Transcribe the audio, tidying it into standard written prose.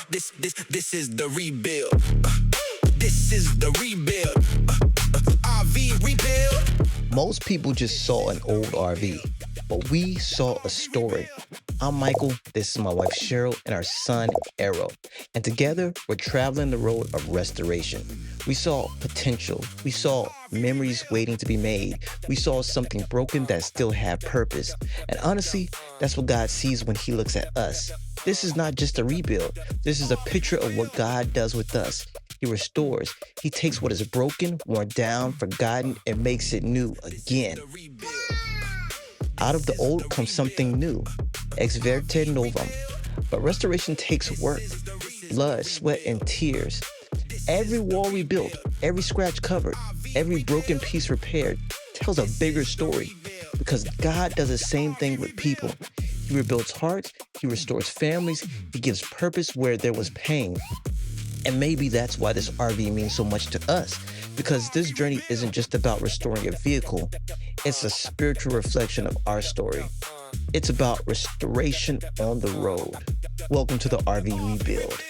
This is the rebuild. This is the rebuild. RV rebuild. Most people just saw an old RV, but we saw a story. I'm Michael, this is my wife Cheryl, and our son Arrow. And together, we're traveling the road of restoration. We saw potential. We saw memories waiting to be made. We saw something broken that still had purpose. And honestly, that's what God sees when he looks at us. This is not just a rebuild. This is a picture of what God does with us. He restores. He takes what is broken, worn down, forgotten, and makes it new again. Out of the old comes something new. Ex verte novum. But restoration takes work, blood, sweat, and tears. Every wall rebuilt, every scratch covered, every broken piece repaired tells a bigger story, because God does the same thing with people. He rebuilds hearts, he restores families, he gives purpose where there was pain. And maybe that's why this RV means so much to us, because this journey isn't just about restoring a vehicle, it's a spiritual reflection of our story. It's about restoration on the road. Welcome to the RV Rebuild.